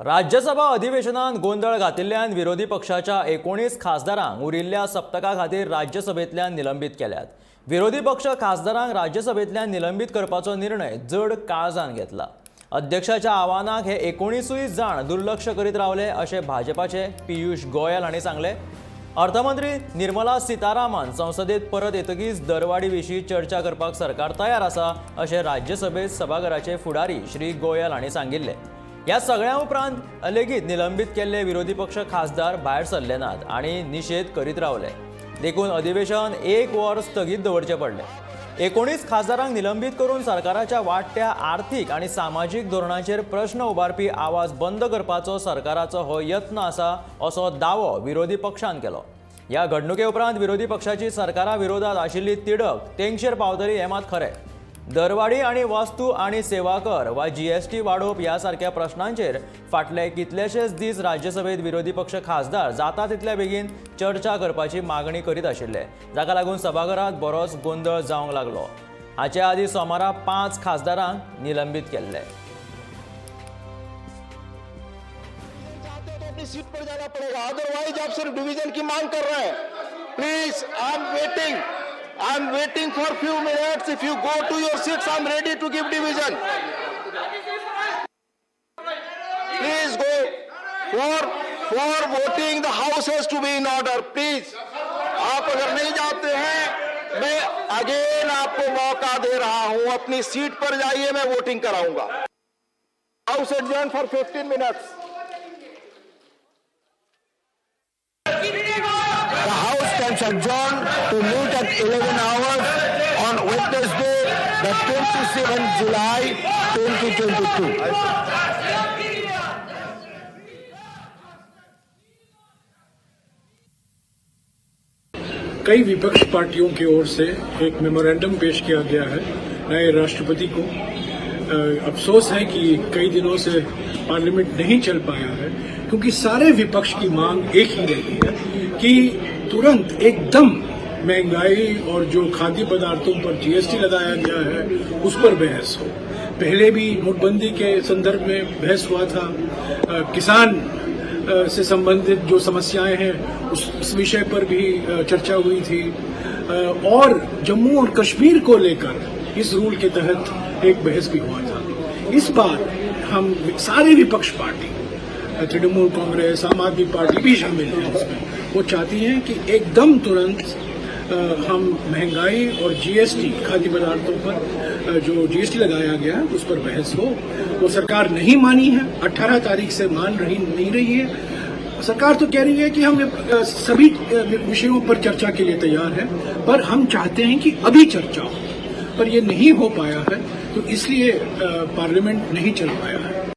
राज्यसभा अधिवेशनात गोंधळ घातिल्ल्यान विरोधी पक्षाच्या 19 खासदारांक उरिल्ल्या सप्तका खातीर राज्यसभेंतल्यान निलंबित केल्यात। विरोधी पक्ष खासदारांक राज्यसभेंतल्यान निलंबित करपाचो निर्णय जड काळजान घेतला। अध्यक्षाच्या आव्हानाक हे 19 जाण दुर्लक्ष करीत रावले अशें भाजपाचे पियुष गोयल हांणी सांगले। अर्थमंत्री निर्मला सीतारामन संसदेत परत येतकीच दरवाडी विशीं चर्चा करपाक सरकार तयार आसा अशें राज्यसभेत सभाघराचे फुडारी श्री गोयल हांणी सांगिल्ले। या सगळ्या उपरांत लेगीत निलंबित केल्ले विरोधी पक्ष खासदार भायर सरले नात आनी निशेध करीत रावले। देखून अधिवेशन 1 वर स्थगीत दवरचे पडले। 19 खासदारांक निलंबित करून सरकाराच्या वाडट्या आर्थीक आनी सामाजीक धोरणांचेर प्रश्न उबारपी आवाज बंद करपाचो सरकाराचो हो यत्न आसा असो दावो विरोधी पक्षान केलो। ह्या घडणुके उपरांत विरोधी पक्षाची सरकारा विरोधात आशिल्ली तिडक तेंगशेर पावतली हें मात खरें। दरवाडी आनी वस्तू आनी सेवा कर वा जीएसटी वाडोवप ह्या सारक्या प्रश्नांचेर फाटले कितलेशेच दीस राज्यसभेत विरोधी पक्ष खासदार जाता तितल्या बेगीन चर्चा करपाची मागणी करीत आशिल्ले, जाका लागून सभाघरांत बरोच गोंधळ जावंक लागलो। हाचे आदीं सोमारा 5 खासदारांक निलंबित केल्ले। सीट पर जाना पड़ेगा, अदरवाइज आप सिर्फ डिवीजन की मांग कर रहे हैं। Please, I am waiting for few minutes. If you go to your seats, I'm ready to give division. Please go for voting. The house has to be in order. Please, आप अगर नहीं जाते हैं, मैं अगेन आपको मौका दे रहा हूं, अपनी सीट पर जाइए, मैं वोटिंग कराऊंगा। House adjourn for 15 minutes. The House stands adjourned to meet at 11 hours on Wednesday, the 27th July, 2022. कई विपक्ष पार्टियों की ओर से एक मेमोरेंडम पेश किया गया है नए राष्ट्रपति को। अफसोस है कि कई दिनों से पार्लियामेंट नहीं चल पाया है, क्योंकि सारे विपक्ष की मांग एक ही रही है कि तुरंत एकदम महंगाई और जो खाद्य पदार्थों पर जीएसटी लगाया गया है उस पर बहस हो। पहले भी नोटबंदी के संदर्भ में बहस हुआ था, किसान से संबंधित जो समस्याएं हैं उस विषय पर भी चर्चा हुई थी, और जम्मू और कश्मीर को लेकर इस रूल के तहत एक बहस भी हुआ था। इस बार हम सारी विपक्ष पार्टी, तृणमूल कांग्रेस, आम आदमी पार्टी भी शामिल है उसमें, वो चाहती हैं कि एकदम तुरंत हम महंगाई और जीएसटी, खाद्य पदार्थों पर जो जीएसटी लगाया गया उस पर बहस हो। वो सरकार नहीं मानी है, 18 तारीख से नहीं रही है। सरकार तो कह रही है कि हम सभी विषयों पर चर्चा के लिए तैयार हैं, पर हम चाहते हैं कि अभी चर्चा हो, पर ये नहीं हो पाया है, तो इसलिए पार्लियामेंट नहीं चल पाया है।